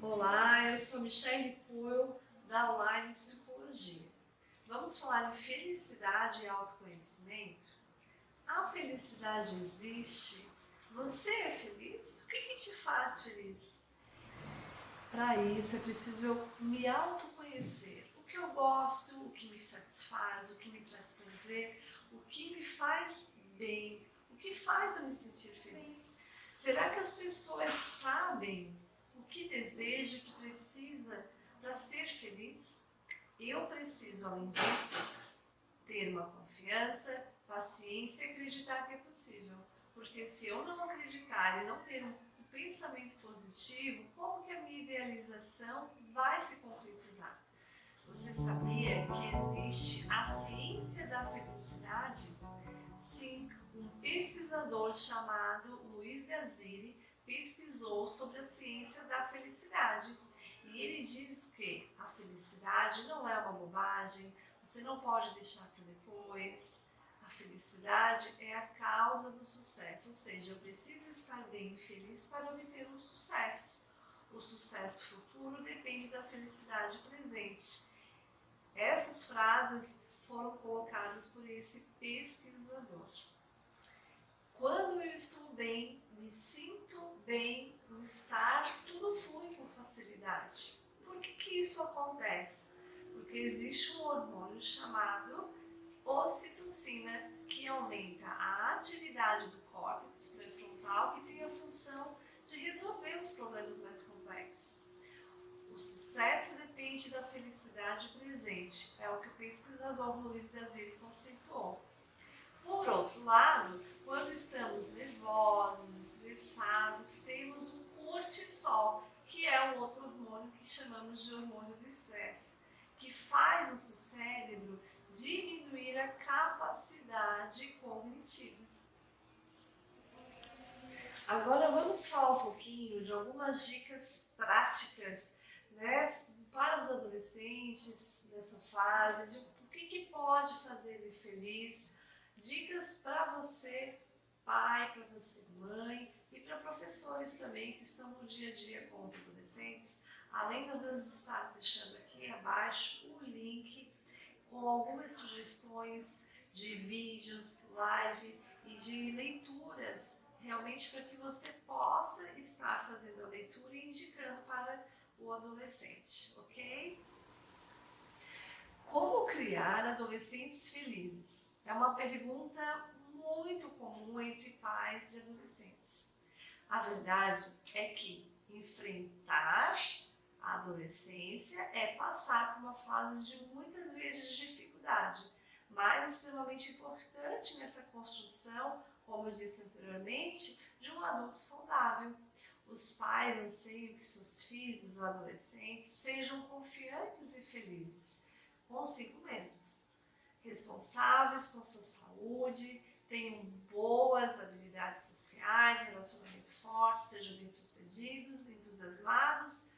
Olá, eu sou Michelle Puel, da Online Psicologia. Vamos falar em felicidade e autoconhecimento? A felicidade existe? Você é feliz? O que te faz feliz? Para isso é preciso eu me autoconhecer. O que eu gosto, o que me satisfaz, o que me traz prazer, o que me faz bem, o que faz eu me sentir feliz. Será que as pessoas sabem o que deseja, o que precisa para ser feliz? Eu preciso, além disso, ter uma confiança, paciência e acreditar que é possível. Porque se eu não acreditar e não ter um pensamento positivo, como que a minha idealização vai se concretizar? Você sabia que existe a ciência da felicidade? Sim, um pesquisador chamado Luiz Gazziri pesquisou sobre a ciência da felicidade. E ele diz que a felicidade não é uma bobagem, você não pode deixar para depois. A felicidade é a causa do sucesso, ou seja, eu preciso estar bem e feliz para obter um sucesso. O sucesso futuro depende da felicidade presente. Essas frases foram colocadas por esse pesquisador. Quando eu estou bem, me sinto bem, no estar, tudo flui com facilidade. Por que isso acontece? Porque existe um hormônio chamado ocitocina que aumenta a atividade do córtex pré-frontal, que tem a função de resolver os problemas mais complexos. O sucesso depende da felicidade presente, é o que o pesquisador Luiz Gazziri conceituou. Por outro lado, quando estamos nervosos, estressados, temos um cortisol, que é um outro hormônio que chamamos de hormônio do estresse, que faz o seu cérebro diminuir a capacidade cognitiva. Agora vamos falar um pouquinho de algumas dicas práticas, para os adolescentes nessa fase, de o que pode fazer ele feliz. Dicas para você, pai, para você, mãe, e para professores também que estão no dia a dia com os adolescentes. Além, nós vamos estar deixando aqui abaixo o link com algumas sugestões de vídeos, live e de leituras, realmente para que você possa estar fazendo a leitura e indicando para o adolescente, ok? Como criar adolescentes felizes? É uma pergunta muito comum entre pais de adolescentes. A verdade é que enfrentar a adolescência é passar por uma fase de muitas vezes de dificuldade, mas extremamente importante nessa construção, como eu disse anteriormente, de um adulto saudável. Os pais anseiam que seus filhos, adolescentes, sejam confiantes e felizes consigo mesmos, responsáveis com sua saúde, tenham boas habilidades sociais, relacionamento forte, sejam bem-sucedidos, entusiasmados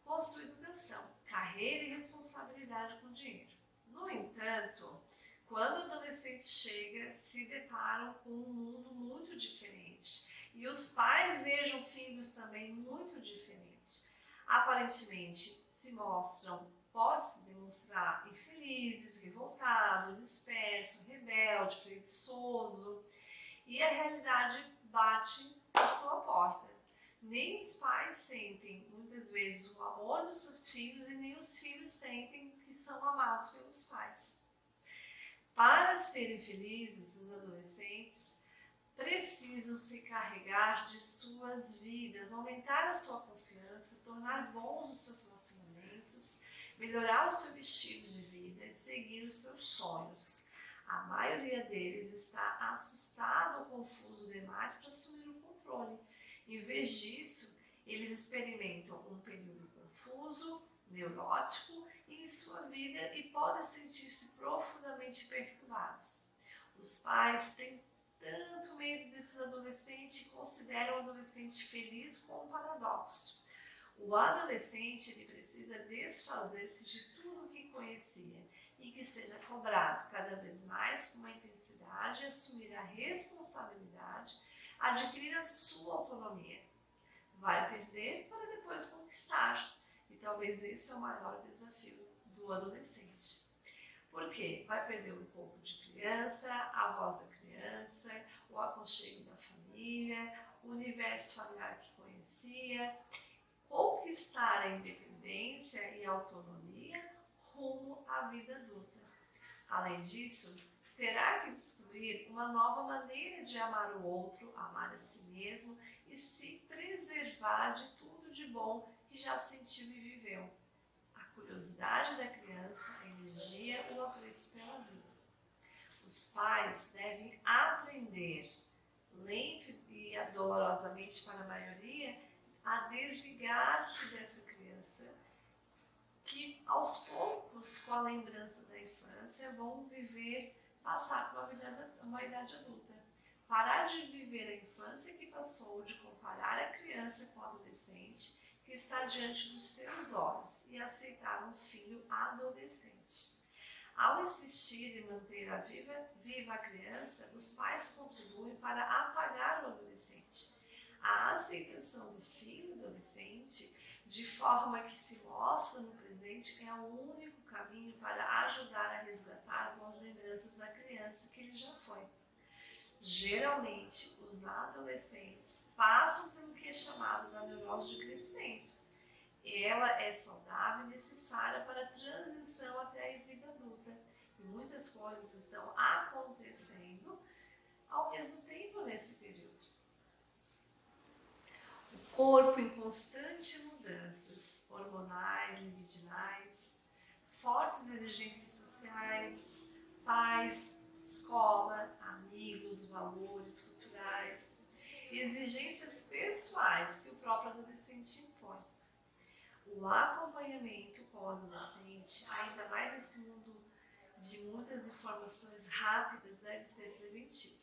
com sua educação, carreira e responsabilidade com o dinheiro. No entanto, quando o adolescente chega, se deparam com um mundo muito diferente e os pais vejam filhos também muito diferentes. Aparentemente se mostram, pode se demonstrar infelizes, revoltado, disperso, rebelde, preguiçoso, e a realidade bate à sua porta. Nem os pais sentem, muitas vezes, o amor dos seus filhos e nem os filhos sentem que são amados pelos pais. Para serem felizes, os adolescentes precisam se carregar de suas vidas, aumentar a sua confiança, tornar bons os seus relacionamentos, melhorar o seu estilo de vida e seguir os seus sonhos. A maioria deles está assustado ou confuso demais para assumir o controle. Em vez disso, eles experimentam um período confuso, neurótico em sua vida e podem sentir-se profundamente perturbados. Os pais têm tanto medo desses adolescentes e consideram o adolescente feliz como um paradoxo. O adolescente ele precisa desfazer-se de tudo o que conhecia e que seja cobrado cada vez mais com uma intensidade e assumir a responsabilidade adquirir a sua autonomia. Vai perder para depois conquistar. E talvez esse é o maior desafio do adolescente. Por quê? Vai perder o corpo de criança, a voz da criança, o aconchego da família, o universo familiar que conhecia, conquistar a independência e a autonomia rumo à vida adulta. Além disso, terá que descobrir uma nova maneira de amar o outro, amar a si mesmo e se preservar de tudo de bom que já sentiu e viveu. A curiosidade da criança, a energia, o apreço pela vida. Os pais devem aprender, lento e dolorosamente para a maioria, a desligar-se dessa criança que aos poucos, com a lembrança da infância, vão passar por uma idade adulta. Parar de viver a infância que passou, de comparar a criança com o adolescente que está diante dos seus olhos e aceitar um filho adolescente. Ao insistir em manter viva a criança, os pais contribuem para apagar o adolescente. A aceitação do filho adolescente, de forma que se mostra no presente, é o único caminho para ajudar a resgatar boas lembranças da criança que ele já foi. Geralmente, os adolescentes passam pelo que é chamado da neurose de crescimento. Ela é saudável e necessária para a transição até a vida adulta. E muitas coisas estão acontecendo ao mesmo tempo nesse período. O corpo em constantes mudanças, hormonais, libidinais, fortes exigências sociais, pais, escola, amigos, valores culturais, exigências pessoais que o próprio adolescente impõe. O acompanhamento com o adolescente, ainda mais nesse mundo de muitas informações rápidas, deve ser preventivo.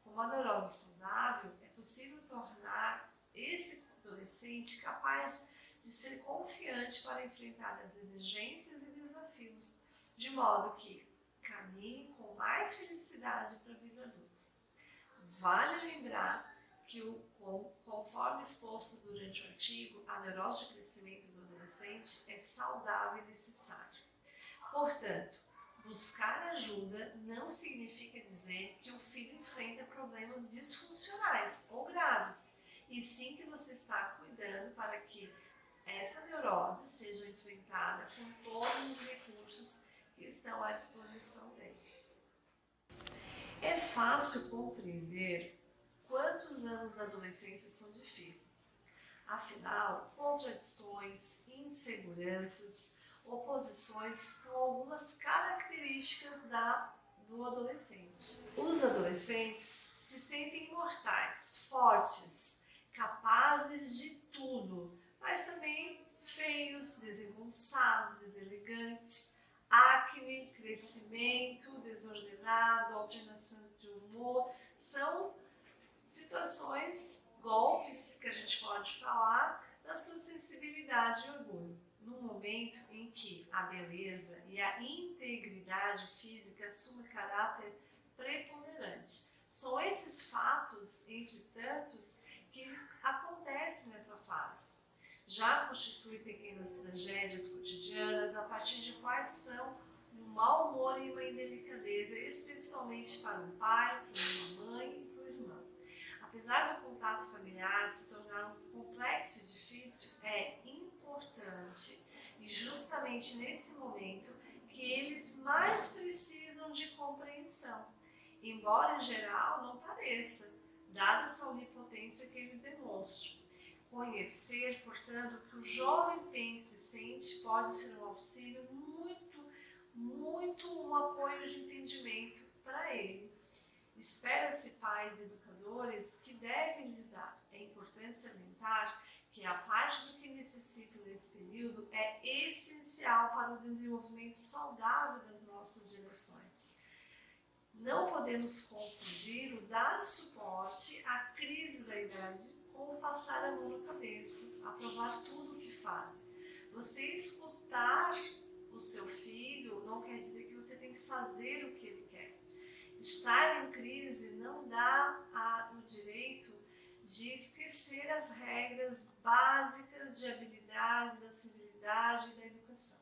Com uma neurose saudável, é possível tornar esse adolescente capaz de ser confiante para enfrentar as exigências e desafios, de modo que caminhe com mais felicidade para a vida adulta. Vale lembrar que, conforme exposto durante o artigo, a neurose de crescimento do adolescente é saudável e necessária. Portanto, buscar ajuda não significa dizer que o filho enfrenta problemas disfuncionais ou graves, e sim que você está cuidando para que essa neurose seja enfrentada com todos os recursos que estão à disposição dele. É fácil compreender quantos anos da adolescência são difíceis. Afinal, contradições, inseguranças, oposições são algumas características do adolescente. Os adolescentes se sentem imortais, fortes, capazes de tudo, mas também feios, desengonçados, deselegantes, acne, crescimento desordenado, alternação de humor, são situações, golpes que a gente pode falar da sua sensibilidade e orgulho, num momento em que a beleza e a integridade física assumem caráter preponderante. São esses fatos, entre tantos, que acontecem nessa fase. Já constitui pequenas tragédias cotidianas a partir de quais são um mau humor e uma indelicadeza, especialmente para um pai, para uma mãe e para um irmão. Apesar do contato familiar se tornar um complexo e difícil, é importante e justamente nesse momento que eles mais precisam de compreensão, embora em geral não pareça, dada essa onipotência que eles demonstram. Conhecer, portanto, que o jovem pensa e sente pode ser um auxílio muito um apoio de entendimento para ele. Espera-se pais e educadores que devem lhes dar. É importante salientar que a parte do que necessitam nesse período é essencial para o desenvolvimento saudável das nossas gerações. Não podemos confundir o dar o suporte à crise da idade com o passar a mão na cabeça, aprovar tudo o que faz. Você escutar o seu filho não quer dizer que você tem que fazer o que ele quer. Estar em crise não dá o direito de esquecer as regras básicas de habilidades, da civilidade e da educação.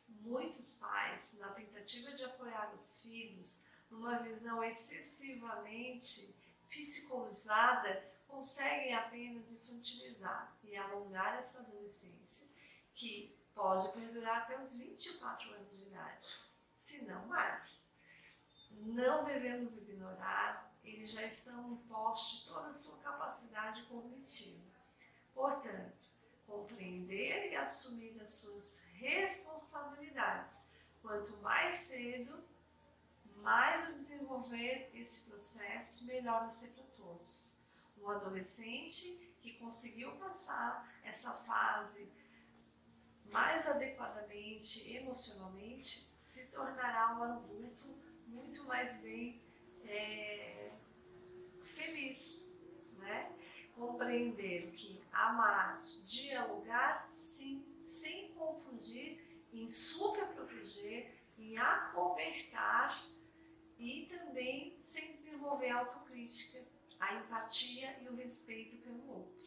Muitos pais, na tentativa de apoiar os filhos, numa visão excessivamente psicologizada, conseguem apenas infantilizar e alongar essa adolescência, que pode perdurar até os 24 anos de idade, se não mais. Não devemos ignorar, eles já estão em posse de toda a sua capacidade cognitiva. Portanto, compreender e assumir as suas responsabilidades. Quanto mais cedo, mais o desenvolver esse processo, melhor vai ser para todos. Um adolescente que conseguiu passar essa fase mais adequadamente, emocionalmente, se tornará um adulto muito mais bem feliz, né? Compreender que amar, dialogar, sim, sem confundir, em superproteger, em acobertar e também sem desenvolver a autocrítica, a empatia e o respeito pelo outro.